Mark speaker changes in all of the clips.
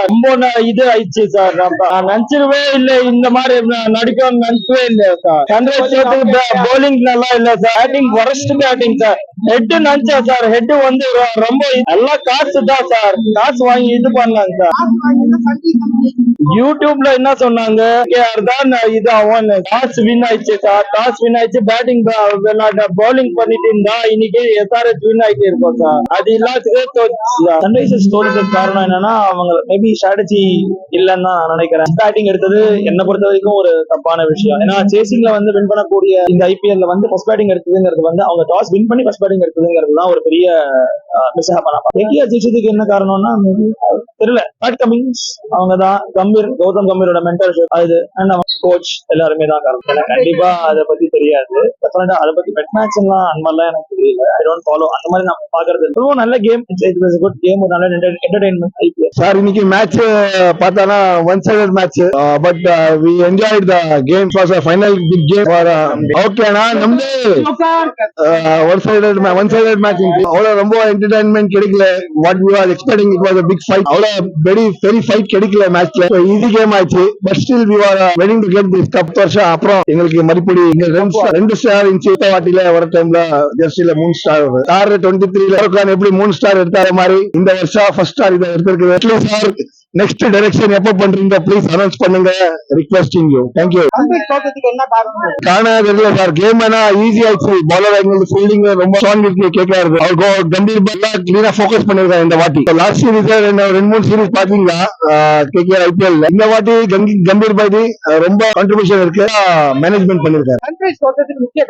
Speaker 1: ரொம்ப இது ஆயிடுச்சு சார். நான் நினைச்சிருவே இல்ல இந்த மாதிரி நடிக்கணும்னு நினைக்கவே இல்ல சார். சன்ரைஸ் போலிங் நல்லா இல்ல sir. Batting worst batting sir. Head நினைச்சா சார், ஹெட் வந்து ரொம்ப எல்லாம் காசு தான் சார். காசு வாங்கி இது பண்ணாங்க சார். யூடியூப்ல என்ன சொன்னாங்க, தான் இது ஆகும். டாஸ் வின் ஆயிடுச்சு சார். டாஸ் வின் ஆயிடுச்சு. பேட்டிங் பவுலிங் பண்ணிட்டு இருந்தா இன்னைக்கு SRH வின் ஆயிட்டு இருக்கும் சார். அது இல்லாததுக்கு சன்ரைசர்ஸ் தோல்றதுக்கு காரணம் என்னன்னா, அவங்க மேபி ஸ்ட்ராட்டஜி இல்லன்னு தான் நான் நினைக்கிறேன். பேட்டிங் எடுத்தது என்ன பொறுத்த வரைக்கும் ஒரு தப்பான விஷயம். ஏன்னா சேசிங்ல வந்து வின் பண்ணக்கூடிய இந்த IPL வந்து ஃபர்ஸ்ட் பேட்டிங் எடுத்ததுங்கிறது வந்து அவங்க டாஸ் வின் பண்ணி ஃபர்ஸ்ட் பேட்டிங் எடுத்ததுங்கிறது தான் ஒரு பெரிய மிஸ் பண்ணலாம். ஜெயிச்சதுக்கு என்ன காரணம்னா தெரியல. பேட் கமிங்ஸ் அவங்க தான், கௌதம் கம்பீரோட மென்டர்ஷிப் அது அண்ட் அவங்க கோச் எல்லாருமே தான் காரணம். எனக்கு கண்டிப்பா அதை பத்தி தெரியாது. அதை பத்தி பெட் மேட்ச் எல்லாம் அந்த மாதிரிலாம் எனக்கு தெரியல. I don't follow. அந்த மாதிரி நான் பாக்குறது ரொம்ப நல்ல கேம். குட் கேம், ஒரு நல்ல என்டர்டைன்மெண்ட் IPL.
Speaker 2: சார் இன்னைக்கு மேட்ச் பார்த்தானா one sided match. But we enjoyed the game. It was a final big game for ஓகேனா நம்ம ஒன் சைடட் மேட்ச். அவ்வளவு ரொம்ப என்டர்டைன்மெண்ட் கிடைக்கல. What we are expecting it was a big fight. அவ்வளவு very fight கிடைக்கல மேட்ச்ல. Easy game ஆச்சு. But still we are waiting to get this cup. வருஷம் அப்புறம் எங்களுக்கு மறுபடி 2 ஸ்டார் இருந்துச்சு. வாட்டில வர டைம்ல ஜெர்சில 3 ஸ்டார். ஸ்டார் 23 எப்படி 3 ஸ்டார் எடுத்தார மாதிரி இந்த வருஷம் ஃபர்ஸ்ட் ஸ்டார் இதை எடுத்திருக்கு சார். நெக்ஸ்ட் டைரக்ஷன் எப்ப பண்றீங்க ப்ளீஸ் அனௌன்ஸ் பண்ணுங்க. Requesting you. Thank you. காரணம் தெரியல சார். கேம் என்ன ஈஸி ஆயிடுச்சு. பாலர் எங்களுக்கு ஃபீல்டிங் ரொம்ப ஸ்ட்ராங் இருக்கு. கேட்காரு அவர் கம்பீர் பல்லா கிளீனா ஃபோக்கஸ் பண்ணிருக்காரு இந்த வாட்டி. லாஸ்ட் சீரீஸ் 2-3 சீரீஸ் பாத்தீங்களா KKR IPL. இந்த வாட்டி கம்பீர் பாதி ரொம்ப கான்ட்ரிபியூஷன் இருக்கு. மேனேஜ்மெண்ட் பண்ணிருக்காரு.
Speaker 1: முக்கிய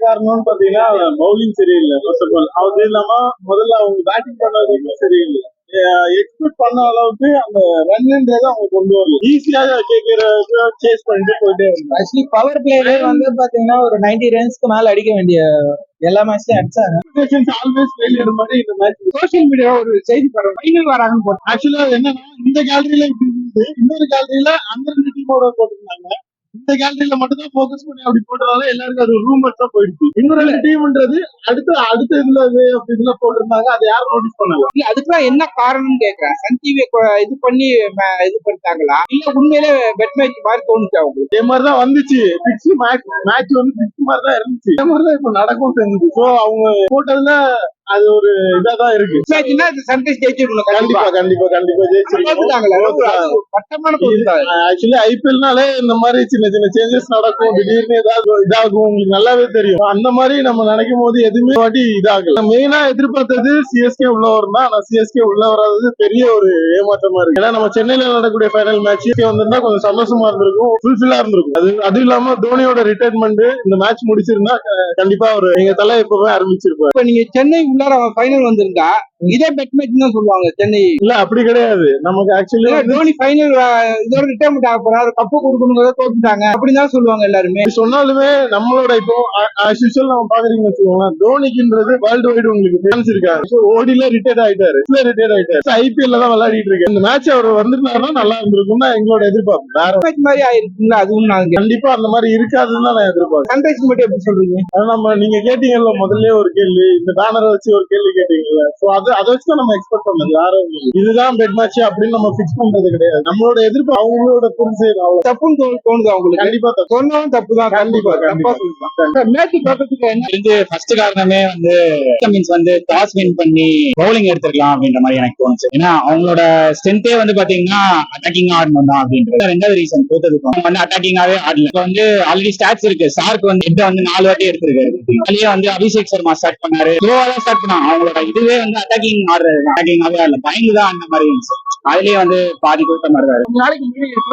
Speaker 1: காரணம் பாத்தீங்கன்னா பவுலிங் சரியில்லை. அது இல்லாம முதல்ல அவங்க பேட்டிங் பண்ணது சரியில்லை. எக்ஸ்பெக்ட் பண்ண அளவுக்கு அந்த ரன்ன்றதை அவங்க கொண்டு வரல. ஈஸியாக சேஸ் பண்ணிட்டு போயிட்டே இருந்தாங்க.
Speaker 3: ஆக்சுவலி பவர் பிளேல வந்து பாத்தீங்கன்னா ஒரு 90 ரன்ஸ்க்கு மேல அடிக்க வேண்டிய எல்லா மேட்ச்லயும் அடிச்சாங்க.
Speaker 1: ஆல்வேஸ் ஃபெயிலியர் மாதிரி இந்த மேட்ச்.
Speaker 3: சோசியல் மீடியா ஒரு செய்தி படம் ஃபைனல் வராங்கன்னு போட்டு
Speaker 1: ஆக்சுவலா என்னன்னா இந்த கேலரியில இப்படி இருந்தது, இன்னொரு கேலரியில அந்த 2 டீமோட போட்டிருந்தாங்க. இந்த கேலரியில மட்டும் தான் போக்கஸ் பண்ணி அப்படி போட்டதால எல்லாருக்கும் அது ரூமர்ஸா போயிடுச்சு. இன்னொரு 2 டீம்ன்றது அடுத்த இதுல போட்டிருந்தாங்க. அதை யாரும் நோட்டீஸ் பண்ணல.
Speaker 3: அதுக்கெல்லாம் என்ன காரணம்னு கேக்குறேன். சன் டிவி இது பண்ணி இது பண்ணிட்டாங்களா இல்ல உண்மையிலே பெட் மேட்ச் மாதிரி தோணுச்சு அவங்களுக்கு?
Speaker 1: இதே மாதிரிதான் வந்துச்சு. பிக்ஸ் மேட்ச் வந்து பிக்ஸ் மாதிரி தான் இருந்துச்சு. இதே மாதிரிதான் இப்ப நடக்கும் தெரிஞ்சு. ஸோ அவங்க போட்டதுல அது ஒரு இதாதான் இருக்கு.
Speaker 3: சன்ரைஸ் ஜெயிச்சிருக்கணும்.
Speaker 1: கண்டிப்பா கண்டிப்பா கண்டிப்பா ஆக்சுவலி IPLனாலே இந்த மாதிரி சின்ன சின்ன சேஞ்சஸ் நடக்கும். திடீர்னு ஏதாவது இதாகும். உங்களுக்கு நல்லாவே தெரியும். அந்த மாதிரி நம்ம நினைக்கும் போது எதுவுமே வாட்டி இதாகல. மெயினா எதிர்பார்த்தது CSK உள்ள வரும் தான். ஆனா CSK உள்ள வராது பெரிய ஒரு ஏமாற்றமா இருக்கு. ஏன்னா நம்ம சென்னையில நடக்கக்கூடிய ஃபைனல் மேட்ச் வந்திருந்தா கொஞ்சம் சந்தோஷமா இருந்திருக்கும், ஃபுல்ஃபில்லா இருந்திருக்கும். அது இல்லாம தோனியோட ரிட்டையர்மெண்ட் இந்த மேட்ச் முடிச்சிருந்தா கண்டிப்பா ஒரு எங்க தலை எப்பவே ஆரம்பிச்சிருப்பாரு.
Speaker 3: இப்ப நீங்க சென்னை உள்ளார ஃபைனல் வந்திருந்தா இதே பெட் மேட்ச் தான் சொல்லுவாங்க. சென்னை
Speaker 1: இல்ல அப்படி கிடையாது. நமக்கு ஆக்சுவலி
Speaker 3: தோனி ஃபைனல் இதோட ரிட்டையர்மெண்ட் ஆக போறாரு, கப்பு கொடுக்கணுங்கிறத தோத்துட்டாங்க அப்படின்னு தான் சொல்லுவாங்க எல்லாருமே.
Speaker 1: சொன்னாலுமே நம்மளோட இப்போ நம்ம பாக்குறீங்கன்னு வச்சுக்கோங்களேன், தோனிக்குன்றது வேர்ல்டு வைடு உங்களுக்கு ஃபேன்ஸ் இருக்காரு. ஓடில ரிட்டையர்ட் ஆயிட்டாரு. IPL தான் விளையாடிட்டு இருக்கு. இந்த மேட்ச் அவர் வந்திருந்தாருன்னா நல்லா இருந்திருக்கும் தான் எங்களோட எதிர்பார்ப்பு. வேற
Speaker 3: மேட்ச் மாதிரி ஆயிருக்குங்களா? அதுவும் நாங்க
Speaker 1: கண்டிப்பா அந்த மாதிரி இருக்காதுன்னு தான் நான் எதிர்பார்க்கிறேன்.
Speaker 3: சன்ரைஸ் மட்டும் எப்படி சொல்றீங்க?
Speaker 1: நம்ம நீங்க கேட்டீங்கல்ல முதல்ல ஒரு கேள்வி, இந்த பேனரை வச்சு ஒரு கேள்வி கேட்டீங்கல்ல. அதை வச்சுதான் நம்ம எக்ஸ்பெக்ட் பண்ணது. யாரும் இதுதான் பெட் மேட்ச் அப்படின்னு நம்ம பிக்ஸ் பண்றது கிடையாது. நம்மளோட எதிர்ப்பு அவங்களோட புரிஞ்சு
Speaker 3: தப்புன்னு தோணுது அவங்களுக்கு.
Speaker 1: கண்டிப்பா
Speaker 3: சொன்னாலும் தப்பு தான்.
Speaker 1: கண்டிப்பா கண்டிப்பா
Speaker 3: மேட்ச் பார்க்கறதுக்கு
Speaker 4: என்ன ஃபர்ஸ்ட் காரணமே வந்து கமின்ஸ் வந்து டாஸ் வின் பண்ணி பவுலிங் எடுத்துக்கலாம் அப்படின்ற மாதிரி எனக்கு தோணுச்சு. ஏன்னா அவங்களோட ஸ்ட்ரென்த்தே வந்து பாத்தீங்கன்னா அட்டாக்கிங் ஆடணும் தான் அப்படின்றது. ரெண்டாவது ரீசன் தோத்ததுக்கு அவங்க வந்து அட்டாக்கிங்காவே ஆடல. இப்போ வந்து ஆல்ரெடி ஸ்டாட்ஸ் இருக்கு. சார்க்கு வந்து ஹெட் வந்து 4 வாட்டி எடுத்திருக்காரு. அதுலயே வந்து அபிஷேக் சர்மா ஸ்டார்ட் பண்ணாரு. ஸ்லோவா தான் ஸ்டார்ட் பண்ணாங்க. அவங்களோட இதுவே வந்து அட்டாக்கிங் ஆடுறது, அட்டாக்கிங்காவே ஆடல, பயந்து தான் அந்த மாதிரி இருந்துச்சு. அதுலயே வந்து பாதி தோத்த மாதிரி தான்.
Speaker 3: நாளைக்கு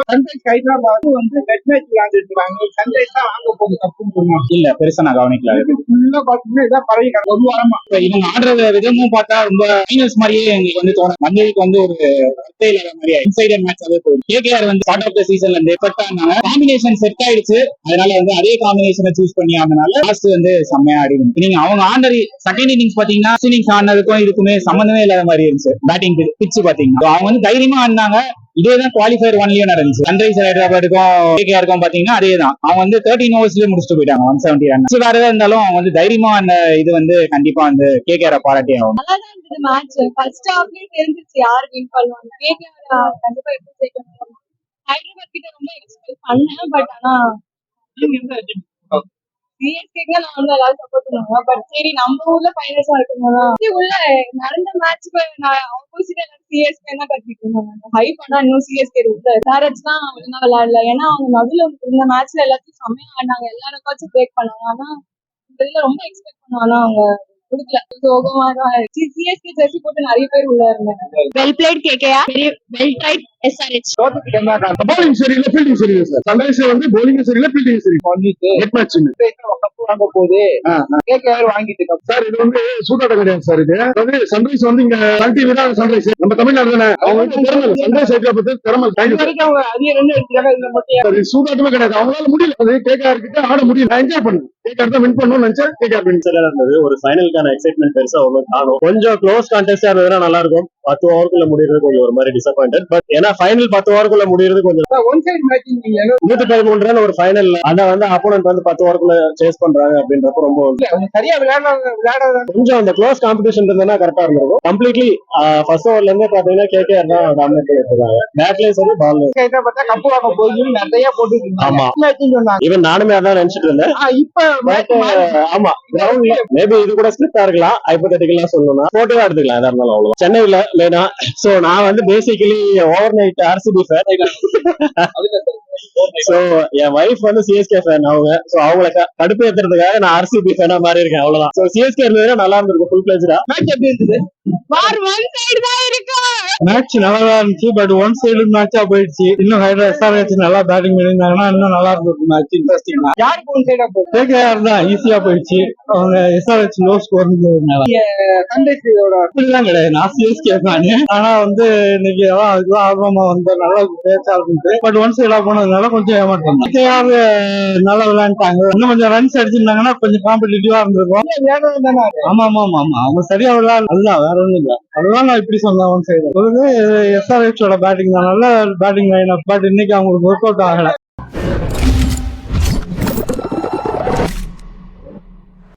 Speaker 3: சன்ரைஸ் ஹைதராபாத் வந்து பெட் மேட்ச் விளையாண்டுட்டு இருக்காங்க. சன்ரைஸ் தான் வாங்க போகுது தப்புன்னு இல்ல, பெருசா நான் கவனிக்கல. ஃபுல்லா பாத்தீங்கன்னா இதான் பரவிட்டாங்க ஒரு வாரமா.
Speaker 4: இவங்க ஆடுற விதமும் பார்த்தா ரொம்ப ஃபைனல்ஸ் மாதிரியே எங்களுக்கு வந்து தோணும். வந்ததுக்கு வந்து ஒரு அர்த்தம் இல்லாத மாதிரி இன்சைடர் மேட்சாவே போயிடும். KKR வந்து ஸ்டார்ட் ஆஃப் த சீசன்ல இருந்து எஃபெக்ட் ஆனாங்க. காம்பினேஷன் செட் ஆயிடுச்சு. அதனால வந்து அதே காம்பினேஷனை சூஸ் பண்ணி ஆனதுனால லாஸ்ட் வந்து செம்மையா ஆடிடும். நீங்க அவங்க ஆண்டர் செகண்ட் இன்னிங்ஸ் பாத்தீங்கன்னா இன்னிங்ஸ் ஆனதுக்கும் இதுக்குமே சம்பந்தமே இல்லாத மாதிரி இருந்துச்சு. பேட்டிங் பிட்ச் பாத்தீங்கன்னா அவங்க வந்து தைரியமா ஆடினாங்க. இதேதான் குவாலிஃபயர் ஒன்லயும் நடந்துச்சு. சன்ரைஸ் ஹைதராபாத்துக்கும் கேகேஆருக்கும் பாத்தீங்கன்னா அதேதான். அவங்க வந்து 13 ஓவர்ஸ்லயே முடிச்சுட்டு போயிட்டாங்க 170 ரன். வேற ஏதாவது இருந்தாலும் அவங்க வந்து தைரியமா அந்த இது வந்து கண்டிப்பா வந்து கேகேஆர் பாராட்டி ஆகும்.
Speaker 5: நல்லாதான் இருந்தது மேட்ச். ஃபர்ஸ்ட் ஹாஃப்லயே தெரிஞ்சிச்சு யார் வின் பண்ணுவாங்க. கேகேஆர் கண்டிப்பா எப்படி ஜெயிக்கணும். ஹைதராபாத் கிட்ட ரொம்ப எக்ஸ்பெக்ட் பண்ணேன். பட் ஆனா சிஎஸ்கேக்கு நான் வந்து எல்லாரும் சப்போர்ட் பண்ணுவாங்க. பட் சரி நம்ம ஊர்ல ஃபைனல்ஸா இருக்கணும். உள்ள நடந்த மேட்ச்க்கு நான் ஆப்போசிட்டா சிஎஸ்கே தான் கட்டிட்டு இருந்தாங்க. ஹை பண்ணா இன்னும் சிஎஸ்கே உள்ள டேரக்ட்ஸ் தான் ஒழுங்கா விளையாடல. ஏன்னா அவங்க நடுவில் இந்த மேட்ச்ல எல்லாத்தையும் செம்மையா ஆடினாங்க. எல்லா ரெக்கார்ட்ஸும் பிரேக் பண்ணாங்க. ஆனா இதுல ரொம்ப எக்ஸ்பெக்ட் பண்ணுவாங்க அவங்க கொடுக்கல. சோகமா தான் சிஎஸ்கே ஜெர்சி போட்டு நிறைய பேர் உள்ள இருந்தாங்க. Well played KKR, well tried SRH.
Speaker 3: தோத்துக்கு என்ன காரணம்?
Speaker 2: பவுலிங் சரியில்லை, ஃபீல்டிங் சரியில்லை சார். சன்ரைஸ் வந்து bowling சரியில்லை, ஃபீல்டிங் சரியில்லை. நெட் மேட்ச்
Speaker 3: கப்பு வாங்க போகுது, கேகேஆர் வாங்கிட்டு கப்பு.
Speaker 2: சார். இது வந்து சூதாட்டம் கிடையாது சார். இது அதாவது சன்ரைஸ் வந்து இங்க சன் டிவி தான் சன்ரைஸ். நம்ம தமிழ்நாடு தானே. அவங்க வந்து திறமை சன்ரைஸ் ஹைதராபாத் திறமை.
Speaker 3: இது வரைக்கும் அவங்க அதிக ரன் எடுத்துட்டாங்க. இதுல மட்டும்
Speaker 2: அது சூதாட்டமே கிடையாது. அவங்களால முடியல. அது கேகேஆர் கிட்ட ஆட முடியல. நான் என்ஜாய் பண்ணேன். கேகேஆர் தான் வின் பண்ணணும்னு நினைச்சேன். கேகேஆர் வின்
Speaker 6: இருந்தது. ஒரு ஃபைனலுக்கான எக்ஸைட்மெண்ட் பெருசா ஒன்றும் காணும். கொஞ்சம் க்ளோஸ் கான்டெஸ்டா இருந்ததுன்னா நல்லா இருக்கும். 10 ஓவருக்குள்ள முடியறது கொஞ்சம் ஒரு மாதிரி டிசப்பாயிண்டட். பட் ஏன்னா ஃபைனல் 10 ஓவருக்குள்ள முடியறது கொஞ்சம்
Speaker 3: ஒன் சைடு மேட்ச். நீங்க
Speaker 6: 113 ரன் ஒரு ஃபைனல். அத வந்து அப்போனன்ட் வந்து 10 ஓவருக்குள்ள சேஸ் பண்றாங்க அப்படின்றப்ப ரொம்ப
Speaker 3: அவங்க சரியா விளையாடுறது
Speaker 6: கொஞ்சம் அந்த க்ளோஸ் காம்படிஷன் இருந்ததுன்னா கரெக்டா இருந்திருக்கும். கம்ப்ளீட்லி ஃபர்ஸ்ட் ஓவர்ல இருந்து பாத்தீங்கன்னா கேகேஆர் தான் டாமினேட் பண்ணிருக்காங்க. பேட்லயும் சரி பால்
Speaker 3: பார்த்தா கப்பு வாங்க போகுது நிறைய போட்டு
Speaker 6: ஆமா.
Speaker 3: சொன்னாங்க.
Speaker 6: ஈவன் நானுமே அதான் நினைச்சிட்டு இருந்தேன்.
Speaker 3: இப்ப
Speaker 6: பட் ஆமா கிரவுண்ட்ல மேபி இது கூட ஸ்கிரிப்டா இருக்கலாம். ஹைபோதெட்டிக்கலா சொல்லணும்னா போட்டோவா எடுத்துக்கலாம். எதா இருந்தாலும் அவ்வளவு சென்னையில மெயினா. சோ நான் வந்து basically over night RCB fan. So என் வைஃப் வந்து சிஎஸ்கே ஃபேன் அவங்க. சோ அவங்கள கடுப்பு ஏத்துறதுக்காக நான் ஆர்சிபி ஃபேனா மாறி இருக்கேன். அவ்வளவுதான். சோ சிஎஸ்கே இருந்ததுன்னா நல்லா இருந்திருக்கும் ஃபுல் பிளேஜ்டா.
Speaker 3: மேட்ச் எப்படி இருந்தது?
Speaker 5: வார் ஒன் சைடு தான் இருக்கு.
Speaker 1: மேட்ச் நல்லா இருந்துச்சு. பட் ஒன் சைடு மேட்சா போயிடுச்சு. இன்னும் எஸ்ஆர்ஹெச் நல்லா பேட்டிங் பண்ணியிருந்தாங்கன்னா இன்னும் நல்லா இருந்திருக்கும் மேட்ச். இன்ட்ரெஸ்டிங்கா
Speaker 3: யாருக்கு ஒன் சைடா போகுது?
Speaker 1: கேகேஆர் தான் ஈஸியா போயிடுச்சு. அவங்க எஸ்ஆர்ஹெச் லோ ஸ்கோர் இருந்ததுனால.
Speaker 3: சன்ரைஸோட
Speaker 1: அப்படிலாம் கிடையாது. நான் சிஎஸ்கே ஃபேன். ஆனா வந்து இன்னைக்கு அதுக்குலாம் ஆர்வமா வந்து நல்லா பேச்சா இருந்துச்சு. பட் ஒன் சைடா போனதுனால கொஞ்சம் ஏமாற்றம். கேகேஆர் நல்லா விளையாண்டாங்க. இன்னும் கொஞ்சம் ரன்ஸ் அடிச்சிருந்தாங்கன்னா கொஞ்சம் காம்படிட்டிவா இருந்திருக்கும்.
Speaker 3: விளையாடுறது தானே.
Speaker 1: ஆமா ஆமா ஆமா ஆமா அவங்க சரியா விளையாடு. அதுதான் வேற ஒண்ணும் இல்ல. அதுதான் நான் இப்படி சொன்னேன். ஒன் சைடு எஸ்ஆர்ஹெச் பேட்டிங் தான் நல்ல பேட்டிங் லைன். பட் இன்னைக்கு அவங்களுக்கு ஒர்க் அவுட் ஆகல.